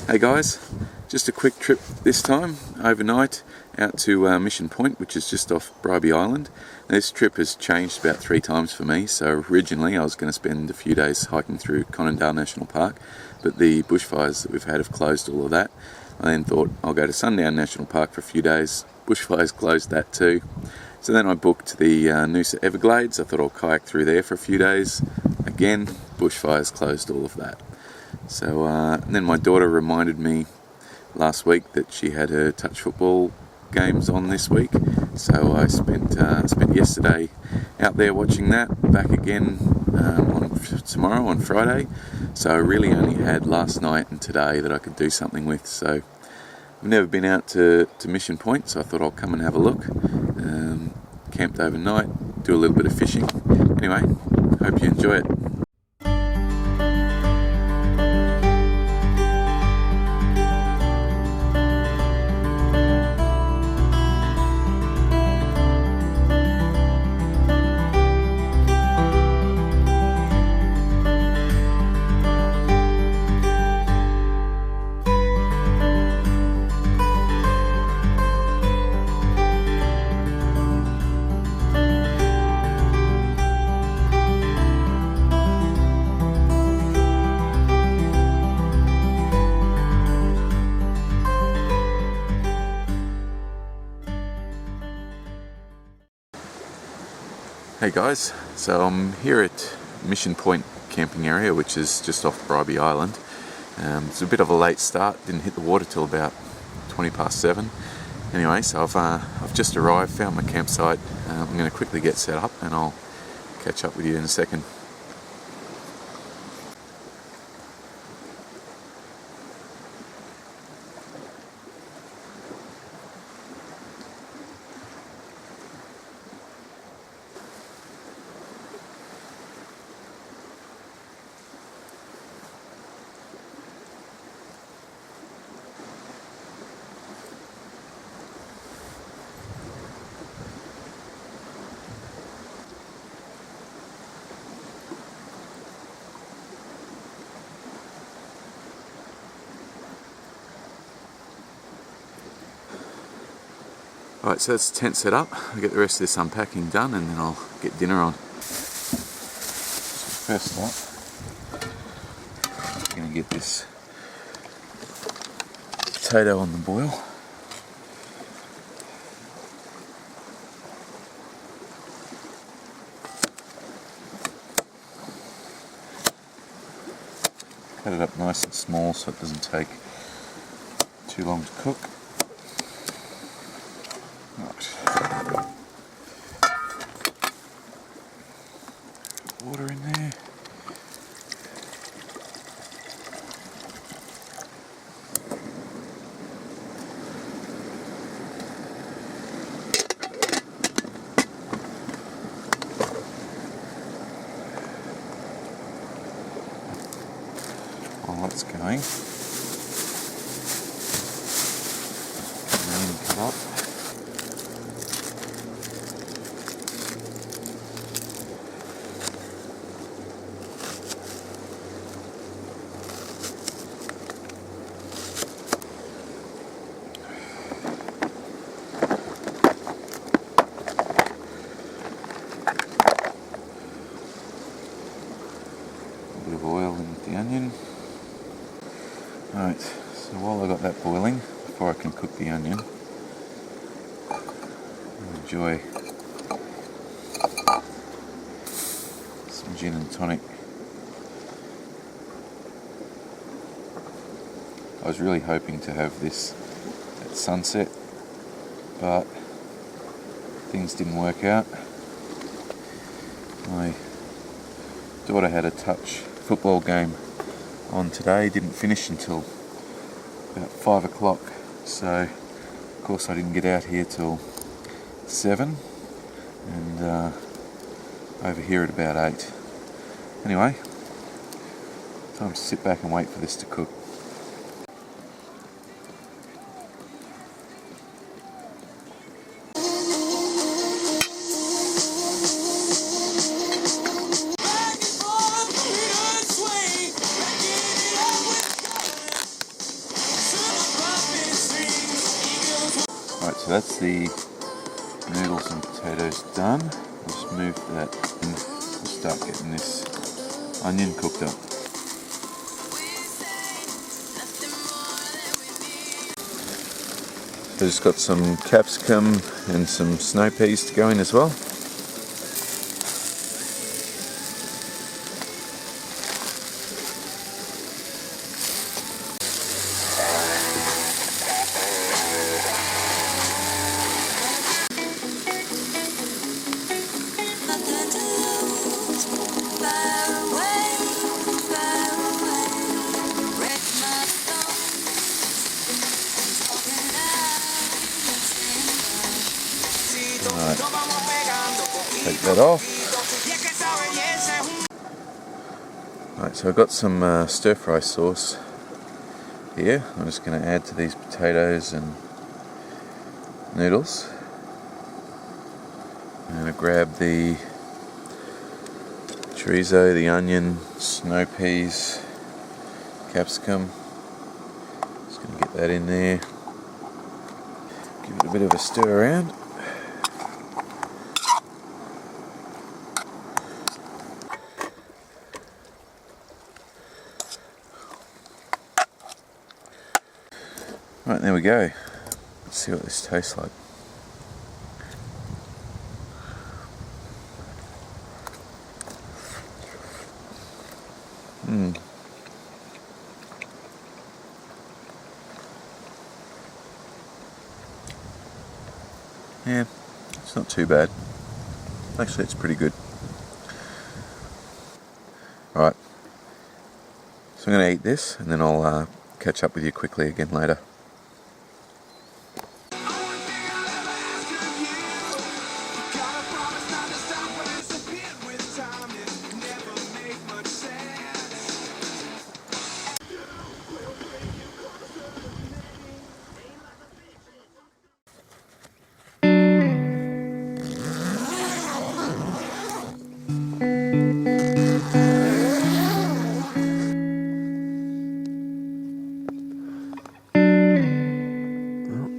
Hey guys, just a quick trip this time, overnight, out to Mission Point, which is just off Bribie Island. Now, this trip has changed about 3 times for me, so originally I was going to spend a few days hiking through Conondale National Park, but the bushfires that we've had have closed all of that. I then thought I'll go to Sundown National Park for a few days. Bushfires closed that too. So then I booked the Noosa Everglades. I thought I'll kayak through there for a few days. Again, bushfires closed all of that. So and then my daughter reminded me last week that she had her touch football games on this week, so I spent yesterday out there watching that. Back again tomorrow on Friday, so I really only had last night and today that I could do something with. So I've never been out to Mission Point, so I thought I'll come and have a look. Camped overnight, do a little bit of fishing. Anyway, hope you enjoy it. Hey guys, so I'm here at Mission Point camping area, which is just off Bribie Island. It's a bit of a late start, didn't hit the water till about 7:20. Anyway, so I've just arrived, found my campsite. I'm going to quickly get set up and I'll catch up with you in a second. Alright, so that's the tent set up. I'll get the rest of this unpacking done and then I'll get dinner on. So first up, I'm going to get this potato on the boil. Cut it up nice and small so it doesn't take too long to cook. Right. Water in there. While that's going, and then cut up. A bit of oil in with the onion. Right, so while I got that boiling, before I can cook the onion, I'll enjoy some gin and tonic. I was really hoping to have this at sunset, but things didn't work out. My daughter had a touch football game on today, didn't finish until about 5 o'clock, so of course I didn't get out here till 7 and over here at about 8. Anyway, time to sit back and wait for this to cook. Right, so that's the noodles and potatoes done. I'll just move that in and start getting this onion cooked up. So just got some capsicum and some snow peas to go in as well. Right, take that off. Right, so I've got some stir fry sauce here. I'm just going to add to these potatoes and noodles. I'm going to grab the chorizo, the onion, snow peas, capsicum. Just going to get that in there. Give it a bit of a stir around. Right, there we go. Let's see what this tastes like. Yeah, it's not too bad. Actually, it's pretty good. Alright, so I'm going to eat this and then I'll catch up with you quickly again later.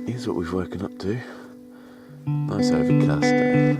Here's what we've woken up to. Nice overcast day.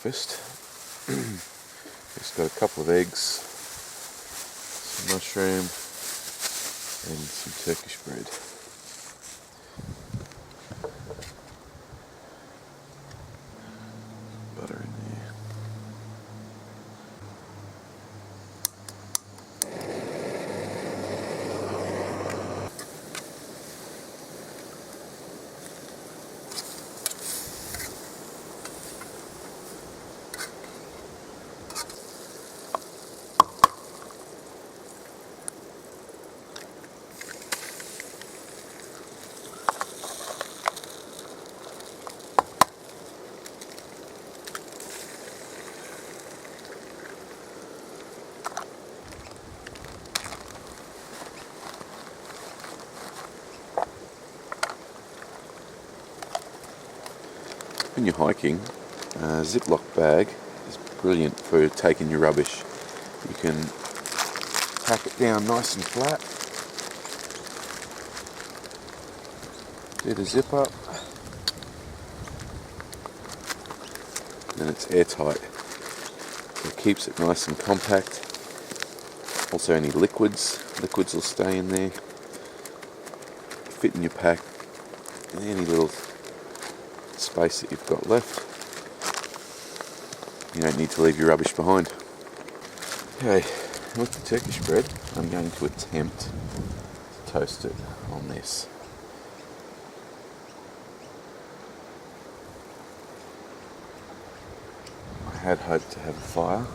breakfast. Just got a couple of eggs, some mushroom and some Turkish bread. Butter in there. When you're hiking, a Ziploc bag is brilliant for taking your rubbish. You can pack it down nice and flat, do the zip up, then it's airtight. It keeps it nice and compact. Also any liquids will stay in there, fit in your pack, and any little space that you've got left. You don't need to leave your rubbish behind. Okay, with the Turkish bread, I'm going to attempt to toast it on this. I had hoped to have a fire.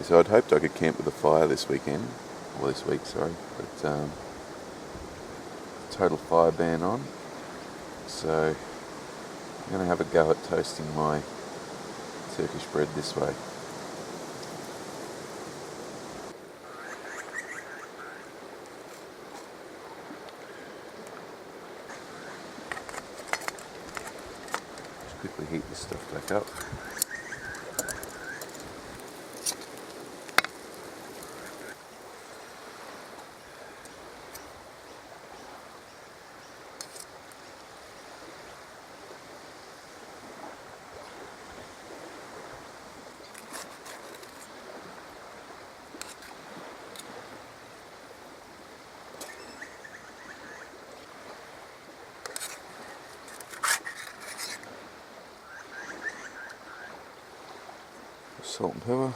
So I'd hoped I could camp with a fire this weekend, or this week, sorry, but total fire ban on. So I'm going to have a go at toasting my Turkish bread this way. Just quickly heat this stuff back up. Salt and pepper.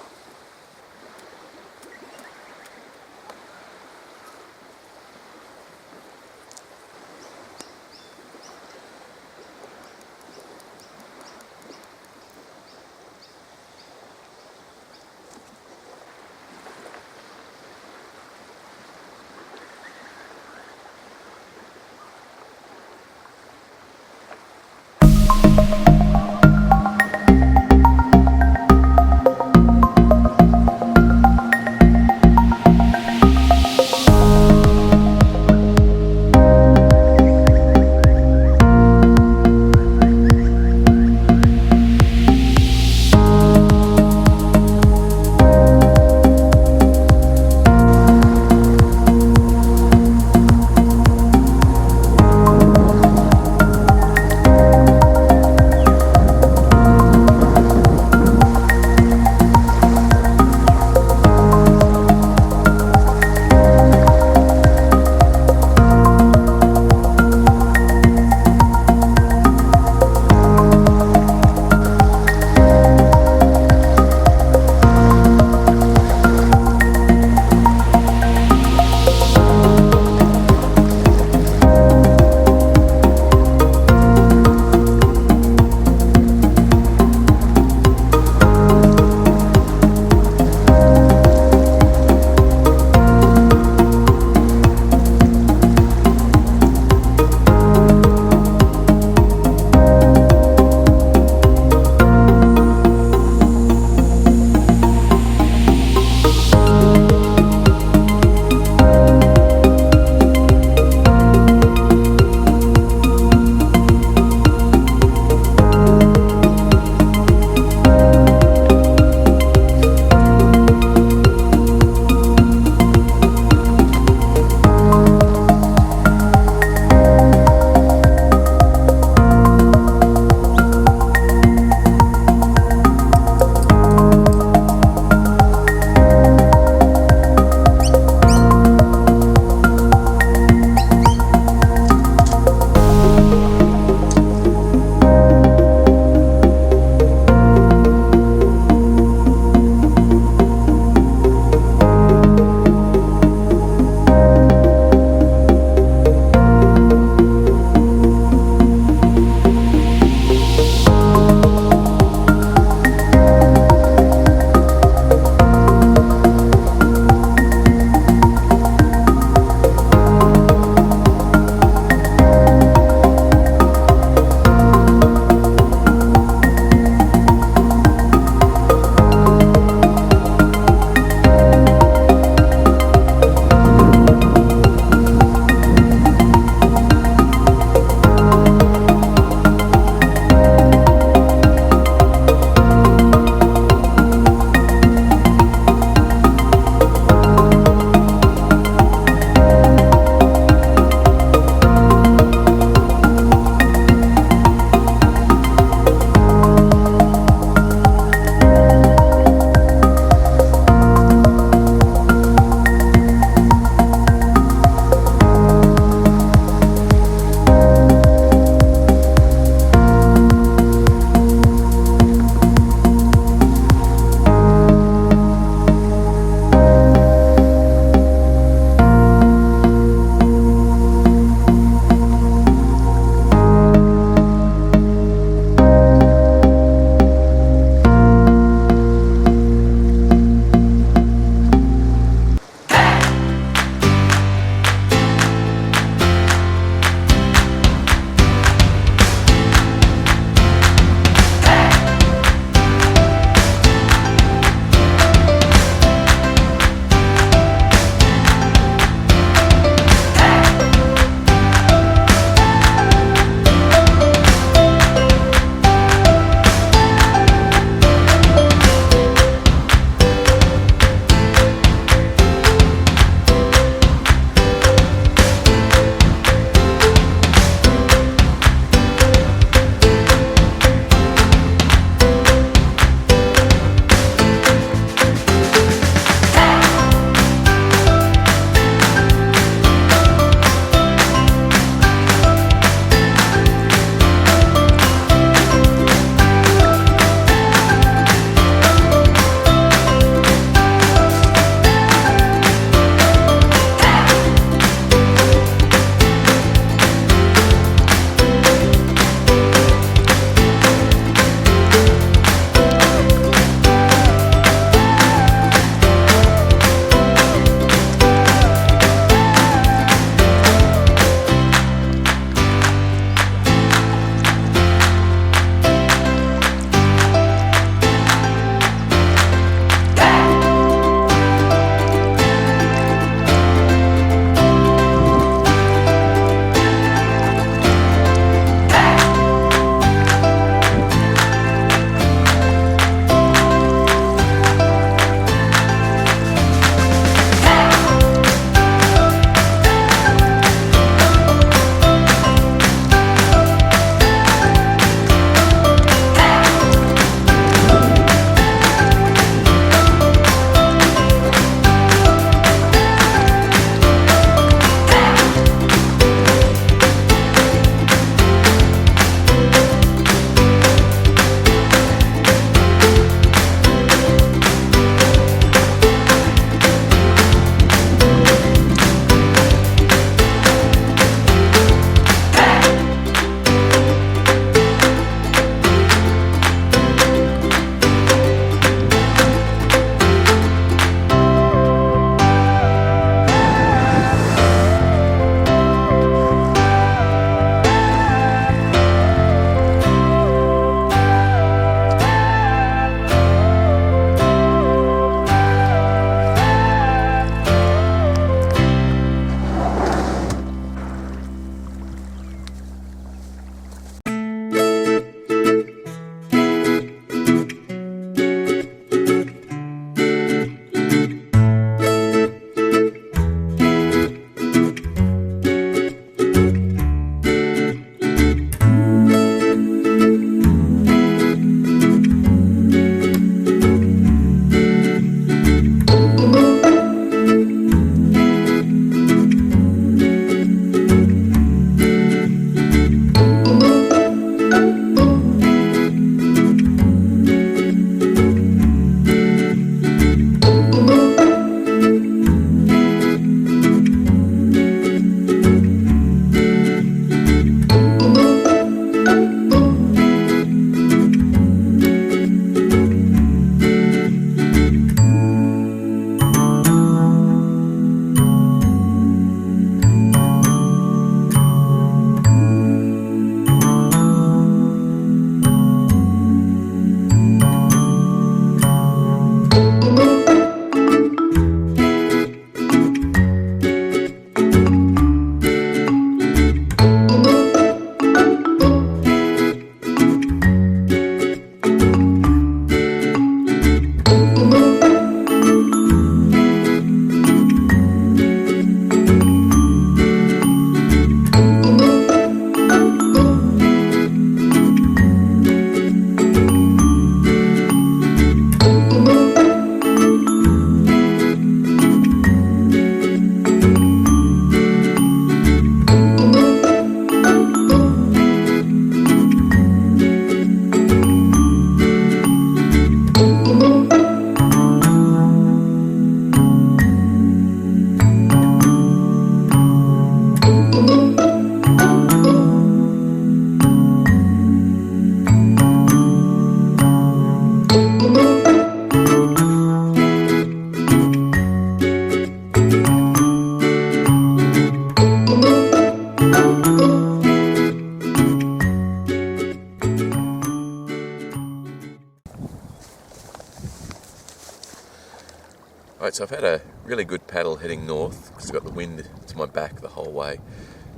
Alright, so I've had a really good paddle heading north because I've got the wind to my back the whole way.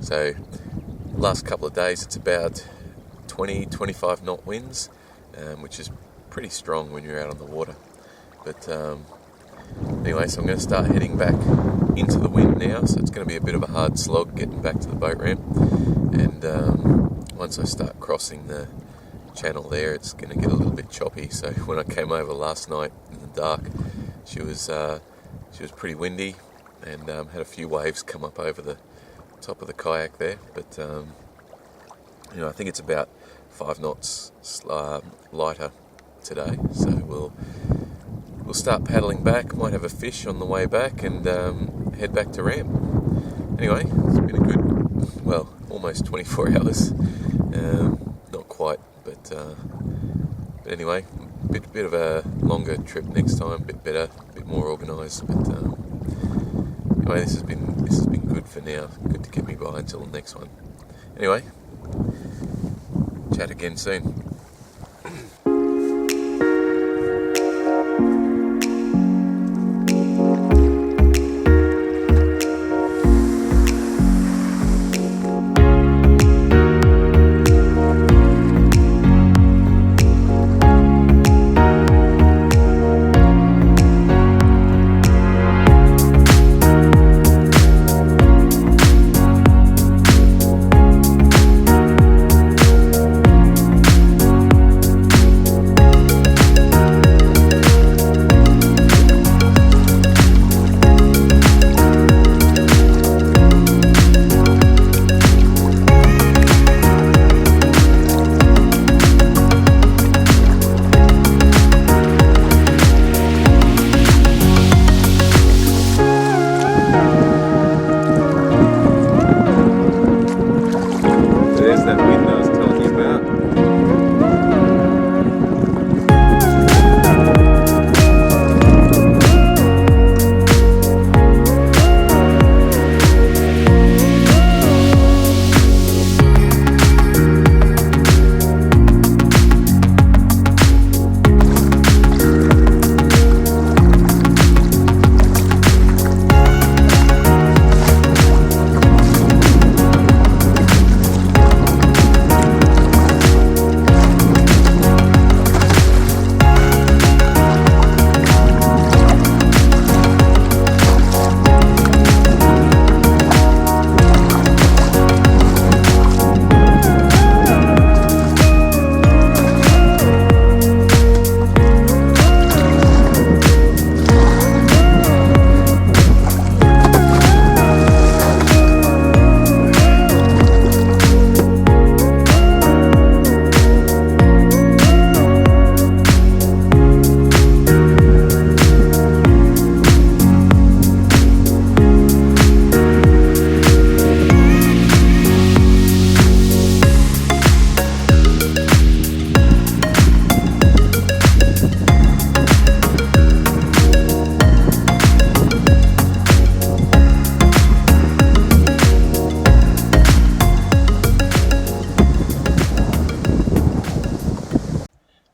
So last couple of days it's about 20-25 knot winds, which is pretty strong when you're out on the water. But anyway, so I'm going to start heading back into the wind now, so it's going to be a bit of a hard slog getting back to the boat ramp. And once I start crossing the channel there, it's going to get a little bit choppy. So when I came over last night in the dark, she was pretty windy, and had a few waves come up over the top of the kayak there. But I think it's about 5 knots lighter today. So we'll start paddling back. Might have a fish on the way back and head back to ramp. Anyway, it's been a good, well, almost 24 hours. Not quite, but anyway, bit of a longer trip next time, a bit better, a bit more organised. But anyway, this has been good for now. Good to get me by until the next one. Anyway, chat again soon. That wind I was telling you about.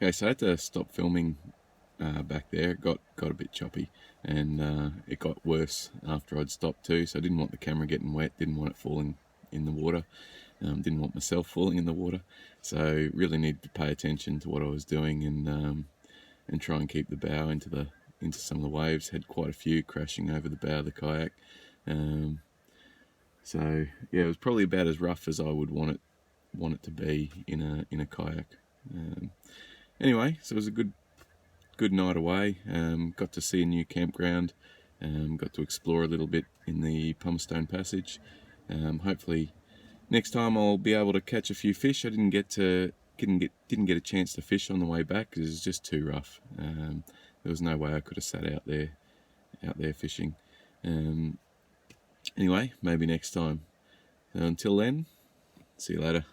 Okay, so I had to stop filming back there. It got a bit choppy, and it got worse after I'd stopped too. So I didn't want the camera getting wet, didn't want it falling in the water, didn't want myself falling in the water. So really needed to pay attention to what I was doing and try and keep the bow into some of the waves. Had quite a few crashing over the bow of the kayak. So yeah, it was probably about as rough as I would want it to be in a kayak. Anyway, so it was a good night away. Got to see a new campground. Got to explore a little bit in the Pumstone Passage. Hopefully next time I'll be able to catch a few fish. I didn't get a chance to fish on the way back because it was just too rough. There was no way I could have sat out there fishing. Anyway, maybe next time. Until then, see you later.